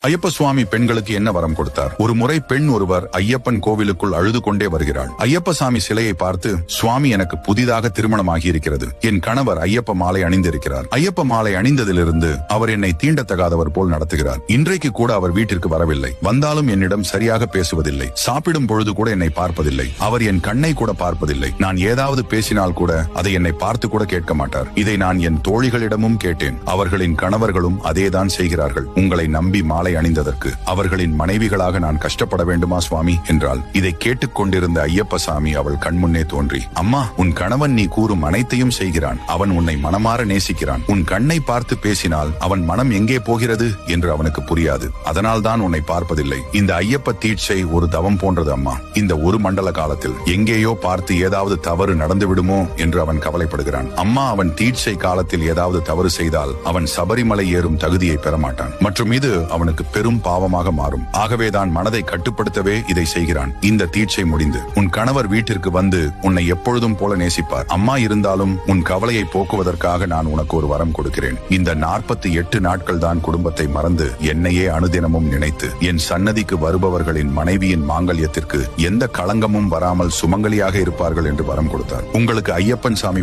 ஐயப்ப சுவாமி பெண்களுக்கு என்ன வரம் கொடுத்தார்? ஒரு முறை பெண் ஒருவர் ஐயப்பன் கோவிலுக்குள் அழுது கொண்டே வருகிறாள். ஐயப்ப சாமி சிலையை பார்த்து, சுவாமி, எனக்கு புதிதாக திருமணமாகி இருக்கிறது. என் கணவர் ஐயப்ப மாலை அணிந்திருக்கிறார். ஐயப்ப மாலை அணிந்ததிலிருந்து அவர் என்னை தீண்டத்தகாதவர் போல் நடத்துகிறார். இன்றைக்கு கூட அவர் வீட்டிற்கு வரவில்லை. வந்தாலும் என்னிடம் சரியாக பேசுவதில்லை. சாப்பிடும் பொழுது கூட என்னை பார்ப்பதில்லை. அவர் என் கண்ணை கூட பார்ப்பதில்லை. நான் ஏதாவது பேசினால் கூட அதை என்னை பார்த்து கூட கேட்க மாட்டார். இதை நான் என் தோழிகளிடமும் கேட்டேன். அவர்களின் கணவர்களும் அதேதான் செய்கிறார்கள். உங்களை நம்பி மாலை அணிந்ததற்கு அவர்களின் மனைவிகளாக நான் கஷ்டப்பட வேண்டுமா சுவாமி என்றால், இதை கேட்டுக் கொண்டிருந்த ஐயப்ப சாமி அவள் கண்முன்னே தோன்றி, அம்மா, உன் கணவன் நீ கூறும் அனைத்தையும் செய்கிறான். அவன் உன்னை மனமாற நேசிக்கிறான். உன் கண்ணை பார்த்து பேசினால் அவன் மனம் எங்கே போகிறது என்று அவனுக்கு புரியாது. அதனால் தான் உன்னை பார்ப்பதில்லை. இந்த ஐயப்ப தீட்சை ஒரு தவம் போன்றது அம்மா. இந்த ஒரு மண்டல காலத்தில் எங்கேயோ பார்த்து ஏதாவது தவறு நடந்து விடுமோ என்று அவன் கவலைப்படுகிறான். அம்மா, அவன் தீட்சை காலத்தில் ஏதாவது தவறு செய்தால் அவன் சபரிமலை ஏறும் தகுதியை பெறமாட்டான். மற்றும் இது அவனுக்கு பெரும் பாவமாக மாறும். ஆகவேதான் மனதை கட்டுப்படுத்தவே இதை செய்கிறான். இந்த தீட்சை முடிந்து உன் கணவர் வீட்டிற்கு வந்து உன்னை எப்பொழுதும் போல நேசிப்பார். அம்மா, இருந்தாலும் உன் கவலையை போக்குவதற்காக நான் உனக்கு ஒரு வரம் கொடுக்கிறேன். இந்த 48 நாட்கள் தான் குடும்பத்தை மறந்து என்னையே அனுதினமும் நினைத்து என் சன்னதிக்கு வருபவர்களின் மனைவியின் மாங்கல்யத்திற்கு எந்த களங்கமும் வராமல் சுமங்கலியாக இருப்பார்கள் என்று வரம் கொடுத்தார். உங்களுக்கு ஐயப்பன் சாமி